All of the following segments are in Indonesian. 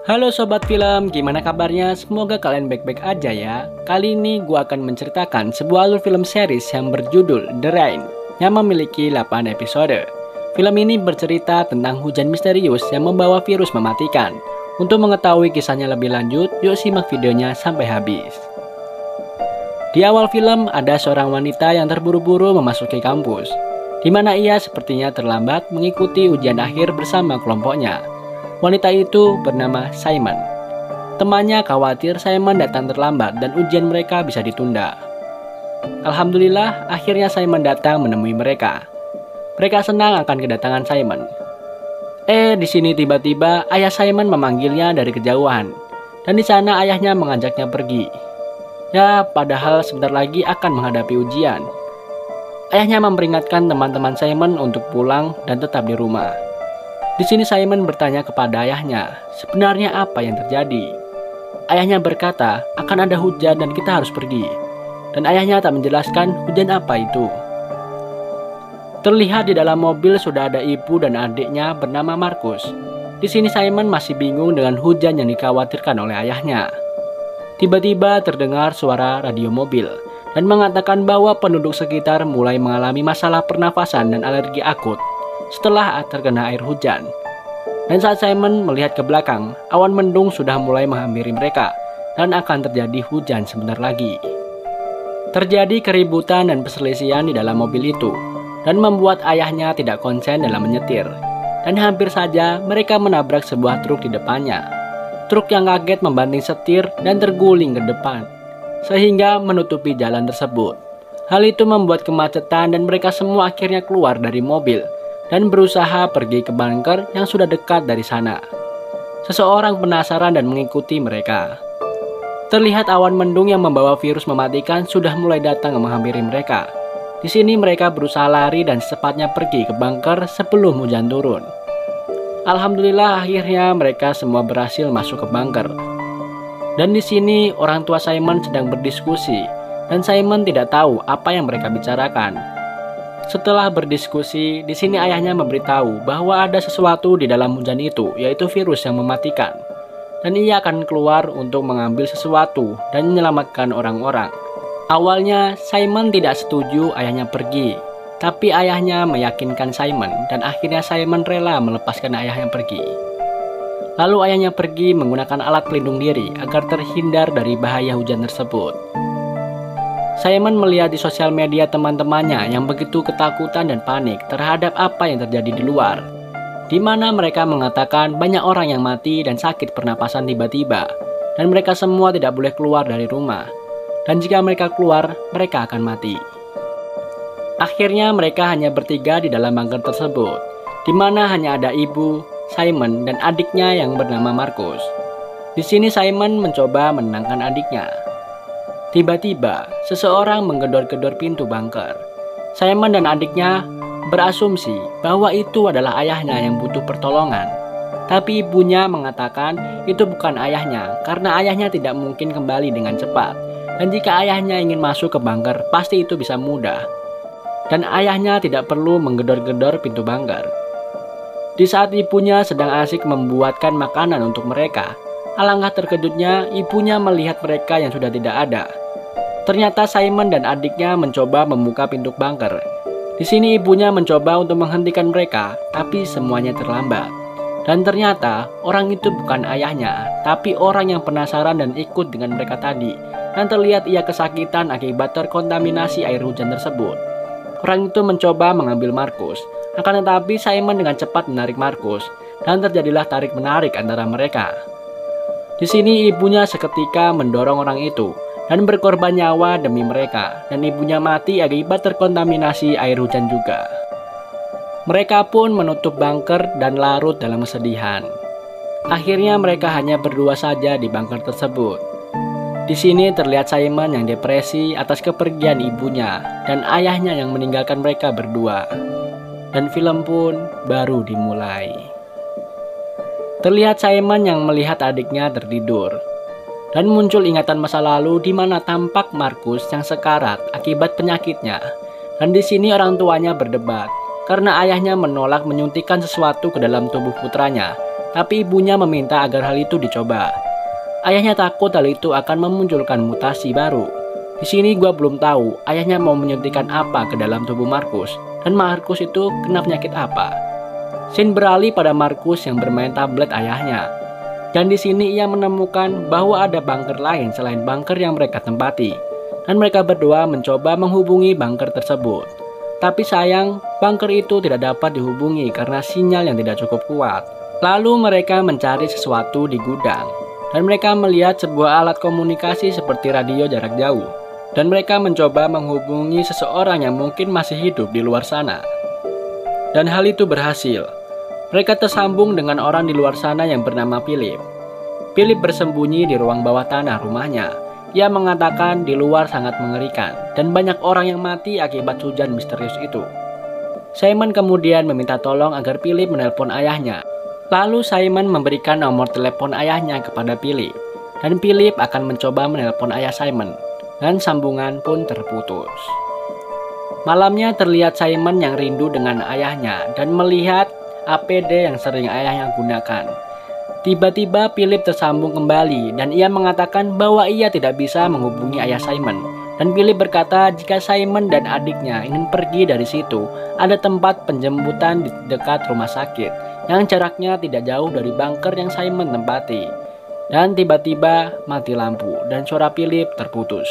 Halo Sobat Film, gimana kabarnya? Semoga kalian baik-baik aja ya. Kali ini gue akan menceritakan sebuah alur film series yang berjudul The Rain yang memiliki 8 episode. Film ini bercerita tentang hujan misterius yang membawa virus mematikan. Untuk mengetahui kisahnya lebih lanjut, yuk simak videonya sampai habis. Di awal film ada seorang wanita yang terburu-buru memasuki kampus, di mana ia sepertinya terlambat mengikuti ujian akhir bersama kelompoknya. Wanita itu bernama Simon. Temannya khawatir Simon datang terlambat dan ujian mereka bisa ditunda. Alhamdulillah, akhirnya Simon datang menemui mereka. Mereka senang akan kedatangan Simon. Di sini tiba-tiba ayah Simon memanggilnya dari kejauhan, dan di sana ayahnya mengajaknya pergi. Ya, padahal sebentar lagi akan menghadapi ujian. Ayahnya memperingatkan teman-teman Simon untuk pulang dan tetap di rumah. Di sini Simon bertanya kepada ayahnya, sebenarnya apa yang terjadi? Ayahnya berkata, akan ada hujan dan kita harus pergi. Dan ayahnya tak menjelaskan hujan apa itu. Terlihat di dalam mobil sudah ada ibu dan adiknya bernama Markus. Di sini Simon masih bingung dengan hujan yang dikhawatirkan oleh ayahnya. Tiba-tiba terdengar suara radio mobil dan mengatakan bahwa penduduk sekitar mulai mengalami masalah pernafasan dan alergi akut setelah terkena air hujan. Dan saat Simon melihat ke belakang, awan mendung sudah mulai menghampiri mereka dan akan terjadi hujan sebentar lagi. Terjadi keributan dan perselisihan di dalam mobil itu dan membuat ayahnya tidak konsen dalam menyetir. Dan hampir saja mereka menabrak sebuah truk di depannya. Truk yang kaget membanting setir dan terguling ke depan sehingga menutupi jalan tersebut. Hal itu membuat kemacetan dan mereka semua akhirnya keluar dari mobil dan berusaha pergi ke bunker yang sudah dekat dari sana. Seseorang penasaran dan mengikuti mereka. Terlihat awan mendung yang membawa virus mematikan sudah mulai datang menghampiri mereka. Di sini mereka berusaha lari dan secepatnya pergi ke bunker sebelum hujan turun. Alhamdulillah akhirnya mereka semua berhasil masuk ke bunker. Dan di sini orang tua Simon sedang berdiskusi dan Simon tidak tahu apa yang mereka bicarakan. Setelah berdiskusi, di sini ayahnya memberitahu bahwa ada sesuatu di dalam hujan itu, yaitu virus yang mematikan. Dan ia akan keluar untuk mengambil sesuatu dan menyelamatkan orang-orang. Awalnya, Simon tidak setuju ayahnya pergi, tapi ayahnya meyakinkan Simon dan akhirnya Simon rela melepaskan ayahnya pergi. Lalu ayahnya pergi menggunakan alat pelindung diri agar terhindar dari bahaya hujan tersebut. Simon melihat di sosial media teman-temannya yang begitu ketakutan dan panik terhadap apa yang terjadi di luar, di mana mereka mengatakan banyak orang yang mati dan sakit pernapasan tiba-tiba, dan mereka semua tidak boleh keluar dari rumah, dan jika mereka keluar, mereka akan mati. Akhirnya mereka hanya bertiga di dalam bunker tersebut, di mana hanya ada ibu, Simon, dan adiknya yang bernama Markus. Di sini Simon mencoba menenangkan adiknya. Tiba-tiba, seseorang menggedor-gedor pintu bunker. Simon dan adiknya berasumsi bahwa itu adalah ayahnya yang butuh pertolongan. Tapi ibunya mengatakan itu bukan ayahnya karena ayahnya tidak mungkin kembali dengan cepat. Dan jika ayahnya ingin masuk ke bunker, pasti itu bisa mudah. Dan ayahnya tidak perlu menggedor-gedor pintu bunker. Di saat ibunya sedang asik membuatkan makanan untuk mereka, alangkah terkejutnya ibunya melihat mereka yang sudah tidak ada. Ternyata Simon dan adiknya mencoba membuka pintu bunker. Di sini ibunya mencoba untuk menghentikan mereka, tapi semuanya terlambat. Dan ternyata orang itu bukan ayahnya, tapi orang yang penasaran dan ikut dengan mereka tadi. Dan terlihat ia kesakitan akibat terkontaminasi air hujan tersebut. Orang itu mencoba mengambil Markus, akan tetapi Simon dengan cepat menarik Markus, dan terjadilah tarik-menarik antara mereka. Di sini ibunya seketika mendorong orang itu dan berkorban nyawa demi mereka, dan ibunya mati akibat terkontaminasi air hujan juga. Mereka pun menutup bunker dan larut dalam kesedihan. Akhirnya mereka hanya berdua saja di bunker tersebut. Di sini terlihat Simon yang depresi atas kepergian ibunya dan ayahnya yang meninggalkan mereka berdua. Dan film pun baru dimulai. Terlihat Simon yang melihat adiknya tertidur. Dan muncul ingatan masa lalu di mana tampak Markus yang sekarat akibat penyakitnya. Dan di sini orang tuanya berdebat karena ayahnya menolak menyuntikkan sesuatu ke dalam tubuh putranya tapi ibunya meminta agar hal itu dicoba. Ayahnya takut hal itu akan memunculkan mutasi baru. Di sini gua belum tahu ayahnya mau menyuntikkan apa ke dalam tubuh Markus, dan Markus itu kena penyakit apa. Scene beralih pada Markus yang bermain tablet ayahnya. Dan di sini ia menemukan bahwa ada bunker lain selain bunker yang mereka tempati. Dan mereka berdua mencoba menghubungi bunker tersebut. Tapi sayang, bunker itu tidak dapat dihubungi karena sinyal yang tidak cukup kuat. Lalu mereka mencari sesuatu di gudang. Dan mereka melihat sebuah alat komunikasi seperti radio jarak jauh. Dan mereka mencoba menghubungi seseorang yang mungkin masih hidup di luar sana. Dan hal itu berhasil. Mereka tersambung dengan orang di luar sana yang bernama Philip. Philip bersembunyi di ruang bawah tanah rumahnya. Ia mengatakan di luar sangat mengerikan dan banyak orang yang mati akibat hujan misterius itu. Simon kemudian meminta tolong agar Philip menelpon ayahnya. Lalu Simon memberikan nomor telepon ayahnya kepada Philip. Dan Philip akan mencoba menelpon ayah Simon. Dan sambungan pun terputus. Malamnya terlihat Simon yang rindu dengan ayahnya dan melihat APD yang sering ayahnya gunakan. Tiba-tiba Philip tersambung kembali dan ia mengatakan bahwa ia tidak bisa menghubungi ayah Simon. Dan Philip berkata jika Simon dan adiknya ingin pergi dari situ, ada tempat penjemputan di dekat rumah sakit yang jaraknya tidak jauh dari bunker yang Simon tempati. Dan tiba-tiba mati lampu dan suara Philip terputus.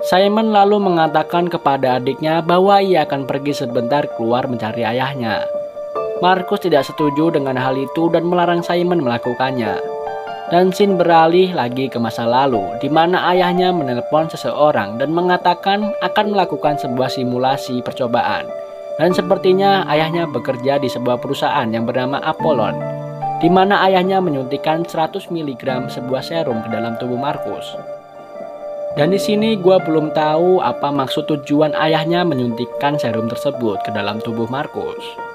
Simon lalu mengatakan kepada adiknya bahwa ia akan pergi sebentar keluar mencari ayahnya. Markus tidak setuju dengan hal itu dan melarang Simon melakukannya. Dan scene beralih lagi ke masa lalu, di mana ayahnya menelpon seseorang dan mengatakan akan melakukan sebuah simulasi percobaan. Dan sepertinya ayahnya bekerja di sebuah perusahaan yang bernama Apollon, di mana ayahnya menyuntikkan 100 mg sebuah serum ke dalam tubuh Markus. Dan di sini gua belum tahu apa maksud tujuan ayahnya menyuntikkan serum tersebut ke dalam tubuh Markus.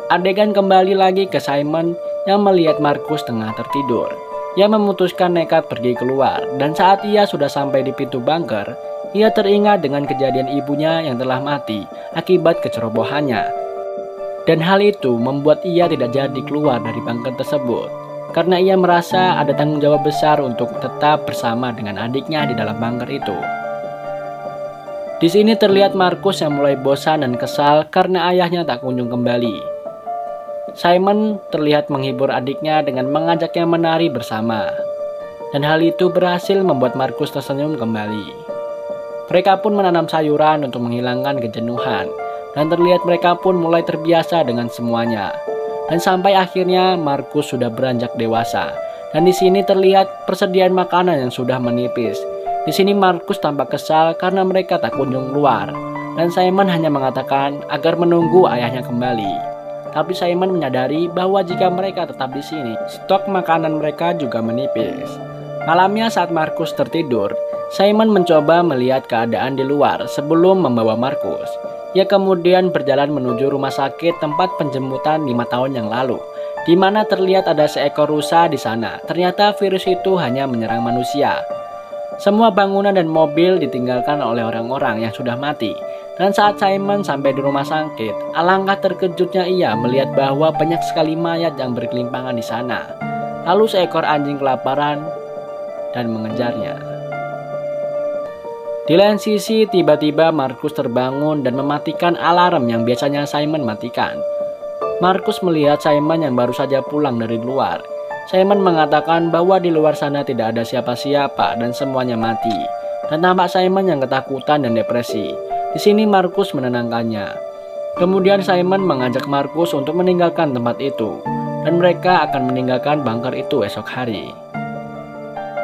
Adegan kembali lagi ke Simon yang melihat Markus tengah tertidur. Ia memutuskan nekat pergi keluar dan saat ia sudah sampai di pintu bunker, ia teringat dengan kejadian ibunya yang telah mati akibat kecerobohannya. Dan hal itu membuat ia tidak jadi keluar dari bunker tersebut karena ia merasa ada tanggung jawab besar untuk tetap bersama dengan adiknya di dalam bunker itu. Di sini terlihat Markus yang mulai bosan dan kesal karena ayahnya tak kunjung kembali. Simon terlihat menghibur adiknya dengan mengajaknya menari bersama. Dan hal itu berhasil membuat Markus tersenyum kembali. Mereka pun menanam sayuran untuk menghilangkan kejenuhan. Dan terlihat mereka pun mulai terbiasa dengan semuanya. Dan sampai akhirnya Markus sudah beranjak dewasa. Dan di sini terlihat persediaan makanan yang sudah menipis. Di sini Markus tampak kesal karena mereka tak kunjung keluar. Dan Simon hanya mengatakan agar menunggu ayahnya kembali. Tapi Simon menyadari bahwa jika mereka tetap di sini, stok makanan mereka juga menipis. Malamnya saat Markus tertidur, Simon mencoba melihat keadaan di luar sebelum membawa Markus. Ia kemudian berjalan menuju rumah sakit tempat penjemputan 5 tahun yang lalu, di mana terlihat ada seekor rusa di sana. Ternyata virus itu hanya menyerang manusia. Semua bangunan dan mobil ditinggalkan oleh orang-orang yang sudah mati. Dan saat Simon sampai di rumah sakit, alangkah terkejutnya ia melihat bahwa banyak sekali mayat yang berkelimpangan di sana. Lalu seekor anjing kelaparan dan mengejarnya. Di lain sisi, tiba-tiba Markus terbangun dan mematikan alarm yang biasanya Simon matikan. Markus melihat Simon yang baru saja pulang dari luar. Simon mengatakan bahwa di luar sana tidak ada siapa-siapa dan semuanya mati. Dan tampak Simon yang ketakutan dan depresi. Di sini Markus menenangkannya. Kemudian Simon mengajak Markus untuk meninggalkan tempat itu. Dan mereka akan meninggalkan bunker itu esok hari.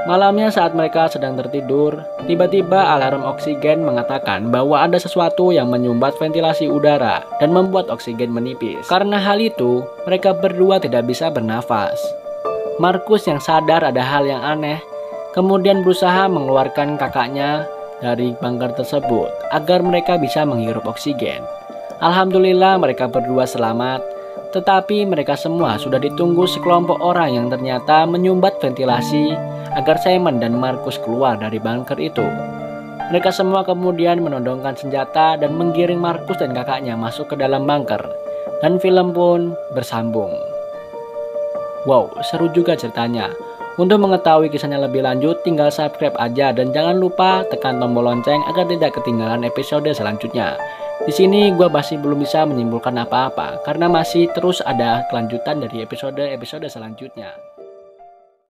Malamnya saat mereka sedang tertidur, tiba-tiba alarm oksigen mengatakan bahwa ada sesuatu yang menyumbat ventilasi udara dan membuat oksigen menipis. Karena hal itu, mereka berdua tidak bisa bernafas. Markus yang sadar ada hal yang aneh, kemudian berusaha mengeluarkan kakaknya dari bunker tersebut agar mereka bisa menghirup oksigen. Alhamdulillah mereka berdua selamat, tetapi mereka semua sudah ditunggu sekelompok orang yang ternyata menyumbat ventilasi agar Simon dan Markus keluar dari bunker itu. Mereka semua kemudian menodongkan senjata dan menggiring Markus dan kakaknya masuk ke dalam bunker, dan film pun bersambung. Wow, seru juga ceritanya. Untuk mengetahui kisahnya lebih lanjut, tinggal subscribe aja dan jangan lupa tekan tombol lonceng agar tidak ketinggalan episode selanjutnya. Di sini gue masih belum bisa menyimpulkan apa-apa karena masih terus ada kelanjutan dari episode-episode selanjutnya.